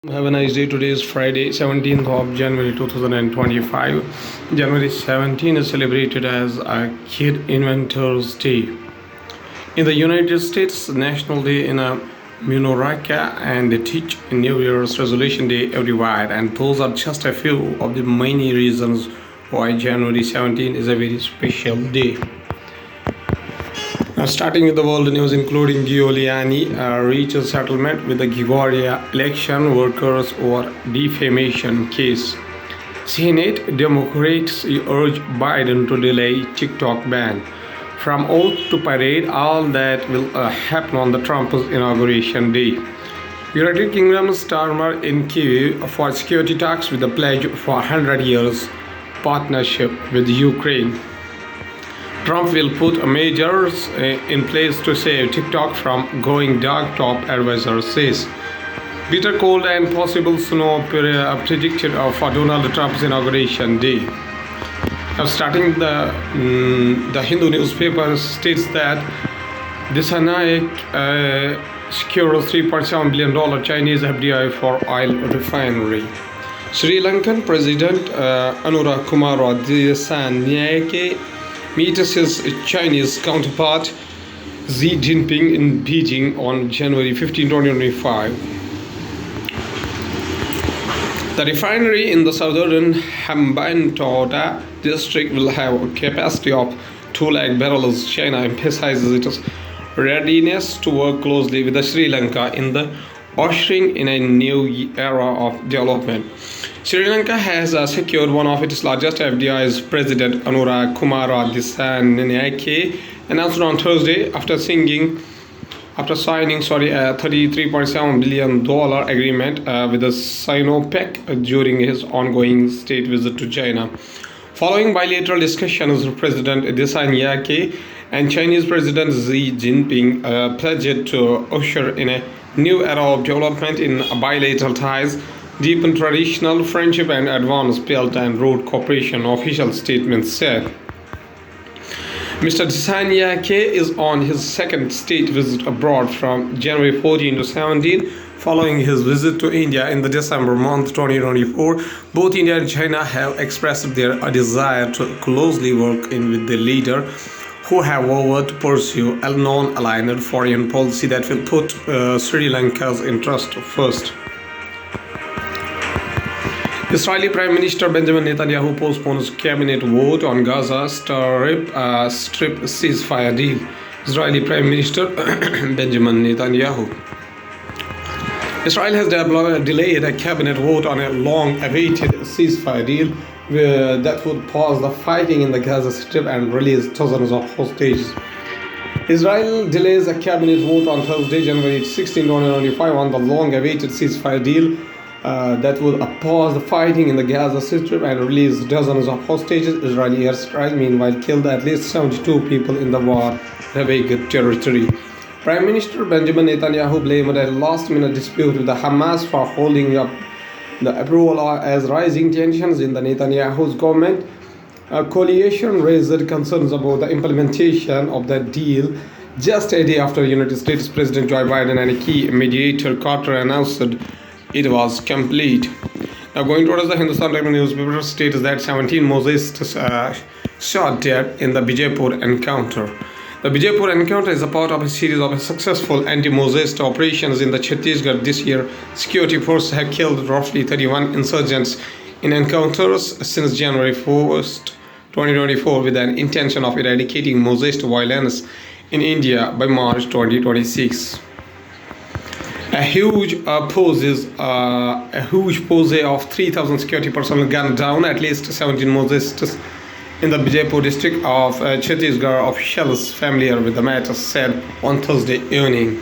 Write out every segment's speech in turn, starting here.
Have a nice day. Today is Friday, 17th of January 2025. January 17 is celebrated as a Kid Inventors Day. In the United States, National Day in a Munaraka and they teach New Year's Resolution Day everywhere, and those are just a few of the many reasons why January 17 is a very special day. Now, starting with the world news, including Giuliani reaches settlement with the Georgia election workers over defamation case. Senate Democrats urge Biden to delay TikTok ban. From oath to parade, all that will happen on the Trump's inauguration day. United Kingdom stormer in Kyiv for security talks with the pledge for 100 years partnership with Ukraine. Trump will put measures in place to save TikTok from going dark, top advisor says. Bitter cold and possible snow predicted for Donald Trump's inauguration day. Now, starting the Hindu newspaper states that Disanayak secures $3.7 billion Chinese FDI for oil refinery. Sri Lankan President Anura Kumara Dissanayake meets his Chinese counterpart Xi Jinping in Beijing on January 15, 2025. The refinery in the southern Hambantota district will have a capacity of 2 lakh barrels. China emphasizes its readiness to work closely with Sri Lanka in the ushering in a new era of development. Sri Lanka has secured one of its largest FDIs. President Anura Kumara Dissanayake announced on Thursday after signing a $33.7 billion agreement with the Sinopec during his ongoing state visit to China. Following bilateral discussions, President Dissanayake and Chinese President Xi Jinping pledged to usher in a new era of development in bilateral ties, deepen traditional friendship and advance Belt and Road cooperation, official statement said. Mr. Dissanayake is on his second state visit abroad from January 14 to 17. Following his visit to India in the December month 2024, both India and China have expressed their desire to closely work in with the leader who have vowed to pursue a non-aligned foreign policy that will put Sri Lanka's interest first. Israeli Prime Minister Benjamin Netanyahu postpones cabinet vote on Gaza Strip ceasefire deal. Israeli Prime Minister Benjamin Netanyahu. Israel has delayed a cabinet vote on a long-awaited ceasefire deal that would pause the fighting in the Gaza Strip and release dozens of hostages. Israel delays a cabinet vote on Thursday, January 16, 2025 on the long-awaited ceasefire deal that would pause the fighting in the Gaza Strip and release dozens of hostages. Israeli airstrike meanwhile killed at least 72 people in the war-ravaged territory. Prime Minister Benjamin Netanyahu blamed a last-minute dispute with the Hamas for holding up the approval as rising tensions in the Netanyahu's government. A coalition raised concerns about the implementation of the deal just a day after United States President Joe Biden and a key mediator Carter announced it was complete. Now, going towards the Hindustan Times newspaper states that 17 Mosaists shot dead in the Bijapur encounter. The Bijapur encounter is a part of a series of successful anti-Mosaist operations in the Chhattisgarh this year. Security forces have killed roughly 31 insurgents in encounters since January 1st, 2024, with an intention of eradicating Mosaist violence in India by March 2026. A huge posse of 3,000 security personnel gunned down at least 17 Mosaists in the Bijapur district of Chhattisgarh. Officials familiar with the matter said on Thursday evening,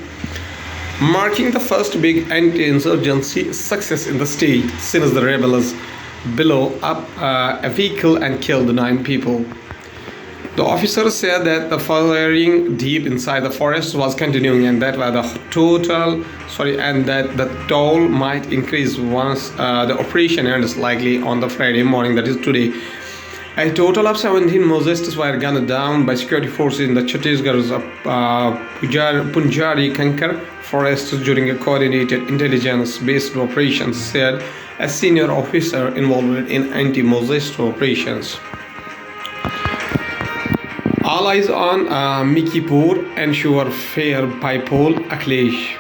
marking the first big anti-insurgency success in the state since the rebels blew up a vehicle and killed 9 people. The officers said that the firing deep inside the forest was continuing and that the toll might increase once the operation ends, likely on the Friday morning, that is today. A total of 17 Mozestas were gunned down by security forces in the Chhattisgarh's Punjari Kankar forests during a coordinated intelligence-based operation, said a senior officer involved in anti-Mozest operations. All eyes on Mickeypur ensure fair by poll, Akhilesh.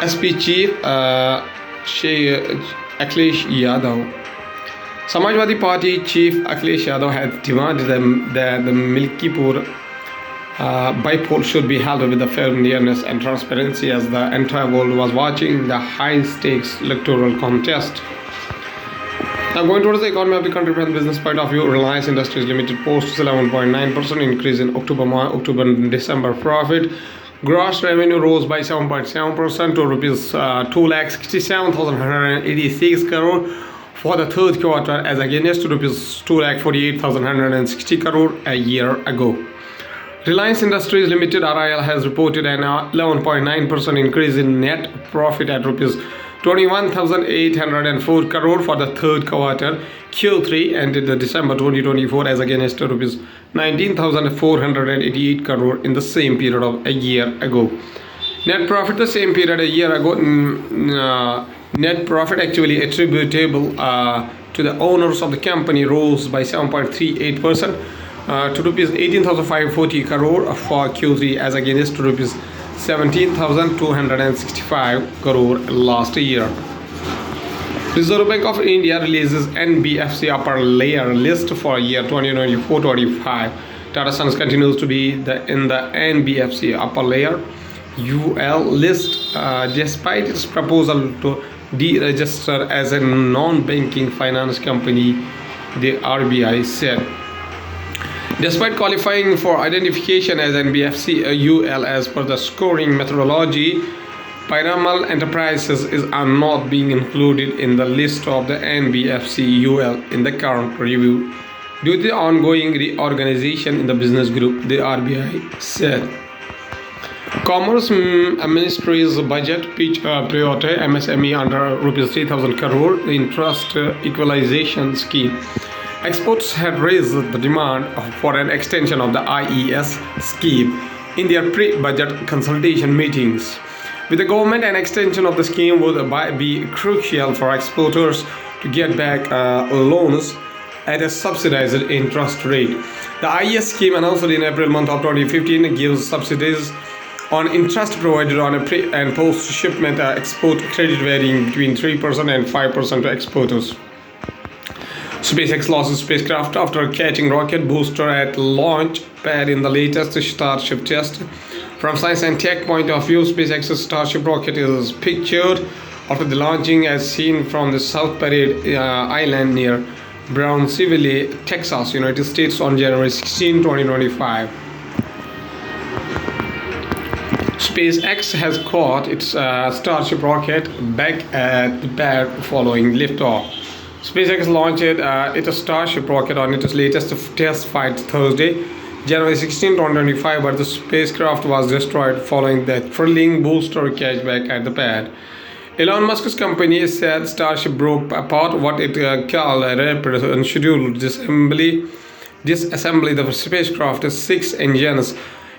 SP Chief Akhilesh Yadav. Samajwadi Party Chief Akhilesh Yadav had demanded that the Milkipur by-poll should be held with the fairness and transparency as the entire world was watching the high-stakes electoral contest. Now, going towards the economy of the country from the business point of view, Reliance Industries Limited posts 11.9% increase in October and December profit. Gross revenue rose by 7.7% to rupees 2,67,186 crore for the third quarter as against rupees 2,48,160 crore a year ago. Reliance Industries Limited RIL has reported an 11.9% increase in net profit at rupees 21,804 crore for the third quarter Q3 ended December 2024 as against rupees 19,488 crore in the same period of a year ago. Net profit the same period a year ago. Net profit actually attributable to the owners of the company rose by 7.38% to rupees 18,540 crore for Q3 as against rupees 17,265 crore last year. Reserve Bank of India releases NBFC upper layer list for year 2024-25. Tata Sons continues to be in the NBFC upper layer UL list despite its proposal to deregister as a non-banking finance company, the RBI said. Despite qualifying for identification as NBFC UL as per the scoring methodology, Piramal Enterprises are not being included in the list of the NBFC UL in the current review due to the ongoing reorganization in the business group, the RBI said. Commerce Ministry's budget priority MSME under Rs 3,000 crore interest equalization scheme. Experts had raised the demand for an extension of the IES scheme in their pre-budget consultation meetings. With the government, an extension of the scheme would be crucial for exporters to get back loans at a subsidized interest rate. The IES scheme, announced in April month of 2015, gives subsidies on interest provided on a pre- and post-shipment export credit varying between 3% and 5% to exporters. SpaceX loses spacecraft after catching rocket booster at launch pad in the latest Starship test. From science and tech point of view, SpaceX's Starship rocket is pictured after the launching as seen from the South Parade Island near Brownsville, Texas, United States on January 16, 2025. SpaceX has caught its Starship rocket back at the pad following liftoff. SpaceX launched its Starship rocket on its latest test flight Thursday, January 16, 2025, but the spacecraft was destroyed following the thrilling booster catchback at the pad. Elon Musk's company said Starship broke apart what it called a rapid and scheduled disassembly. The spacecraft's 6 engines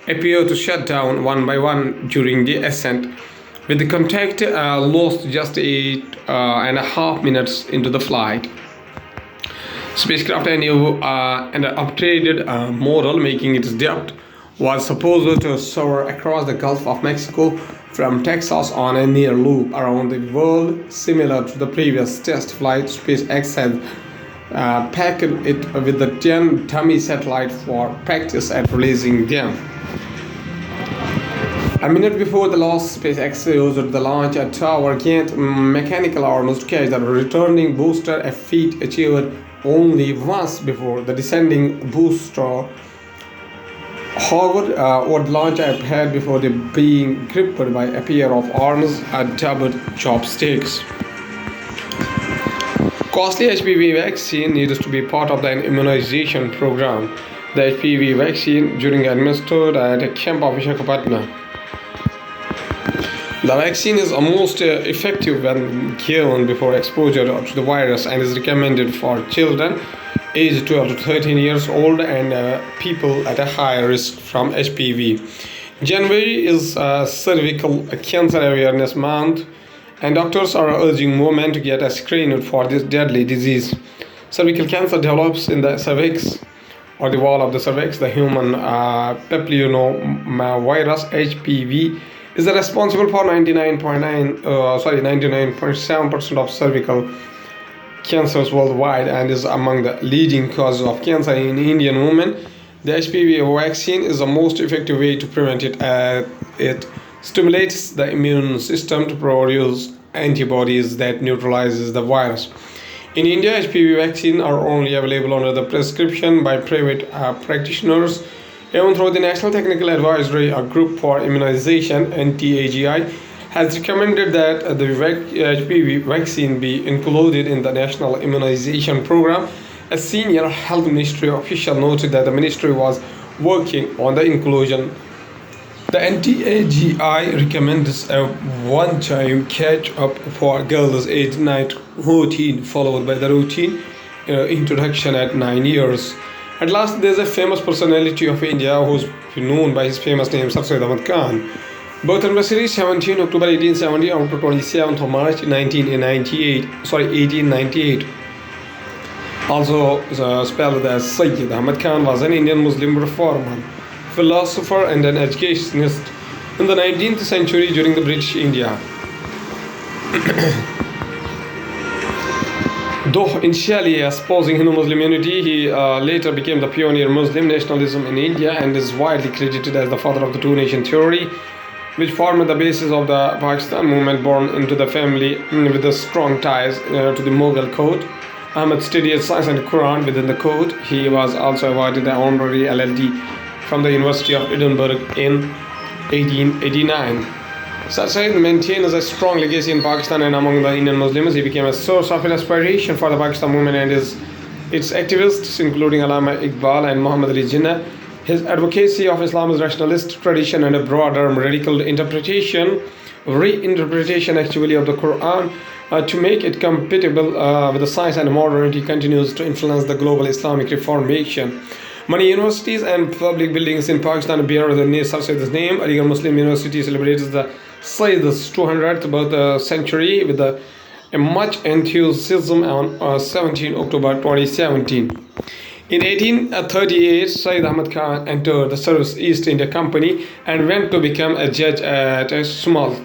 appear to shut down one by one during the ascent, with the contact lost just 8.5 minutes into the flight. Spacecraft and upgraded model, making its depth, was supposed to soar across the Gulf of Mexico from Texas on a near loop around the world, similar to the previous test flight. SpaceX had packed it with the 10 dummy satellites for practice at releasing them. A minute before the launch, SpaceX used the launch tower gained mechanical arms to catch the returning booster, a feat achieved only once before. The descending booster hovered would launch a pad before being gripped by a pair of arms dubbed chopsticks. Costly HPV vaccine needs to be part of the immunization program. The HPV vaccine during administered at a camp of Visakhapatnam. The vaccine is most effective when given before exposure to the virus and is recommended for children aged 12 to 13 years old and people at a high risk from HPV. January is Cervical Cancer Awareness Month, and doctors are urging women to get screened for this deadly disease. Cervical cancer develops in the cervix or the wall of the cervix. The human papillomavirus HPV is responsible for 99.7% of cervical cancers worldwide and is among the leading causes of cancer in Indian women. The HPV vaccine is the most effective way to prevent it. It stimulates the immune system to produce antibodies that neutralizes the virus. In India, HPV vaccines are only available under the prescription by private practitioners. Even though the National Technical Advisory Group for Immunization (NTAGI) has recommended that the HPV vaccine be included in the National Immunization Program, a senior health ministry official noted that the ministry was working on the inclusion. The NTAGI recommends a one-time catch-up for girls aged 9 to 14, followed by the routine introduction at 9 years. At last, there is a famous personality of India who is known by his famous name, Sir Syed Ahmad Khan. Birth anniversary 17 October 1870 up to 27th of March 1898. Also spelled as Syed Ahmad Khan was an Indian Muslim reformer, philosopher and an educationist in the 19th century during the British India. Though initially espousing Hindu-Muslim unity, he later became the pioneer Muslim nationalism in India and is widely credited as the father of the two-nation theory, which formed the basis of the Pakistan movement, born into the family with the strong ties to the Mughal court. Ahmed studied science and Quran within the court. He was also awarded the honorary LLD from the University of Edinburgh in 1889. Sir Syed maintains a strong legacy in Pakistan and among the Indian Muslims. He became a source of inspiration for the Pakistan movement and its activists, including Allama Iqbal and Muhammad Ali Jinnah. His advocacy of Islam's rationalist tradition and a broader radical reinterpretation actually of the Quran to make it compatible with the science and modernity continues to influence the global Islamic reformation. Many universities and public buildings in Pakistan bear the Sir Syed's name. Aligarh Muslim University celebrates the Syed's 200th birth century with a much enthusiasm on 17 October 2017. In 1838, Syed Ahmad Khan entered the Service East India Company and went to become a judge at a small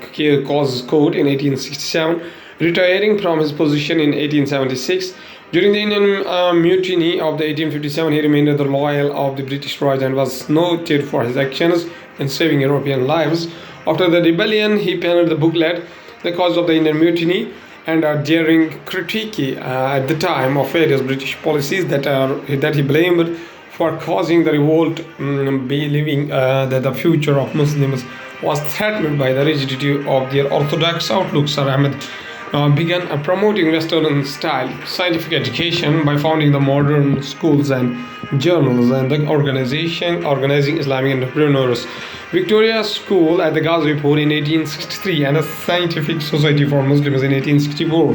causes court in 1867, retiring from his position in 1876. During the Indian Mutiny of the 1857, he remained the loyal of the British Raj and was noted for his actions in saving European lives. After the rebellion, he penned the booklet, The Cause of the Indian Mutiny, and daring critique at the time of various British policies that he blamed for causing the revolt, believing that the future of Muslims was threatened by the rigidity of their orthodox outlook. Sir Ahmed began promoting Western style scientific education by founding the modern schools and journals and the organizing Islamic entrepreneurs, Victoria School at the Ghazipur in 1863 and a Scientific Society for Muslims in 1864.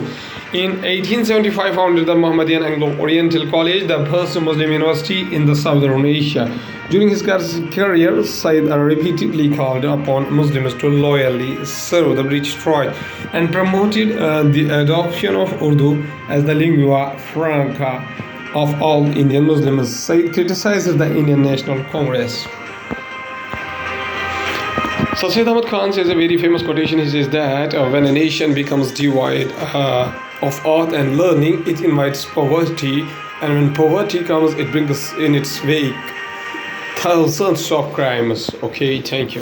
In 1875, founded the Muhammadan Anglo-Oriental College, the first Muslim university in the Southern Asia. During his career, Syed repeatedly called upon Muslims to loyally serve the British Raj and promoted the adoption of Urdu as the lingua franca of all Indian Muslims. Syed criticized the Indian National Congress. So Syed Ahmad Khan says a very famous quotation. He says that when a nation becomes devoid of art and learning, it invites poverty, and when poverty comes, it brings in its wake thousands of crimes. Okay, thank you.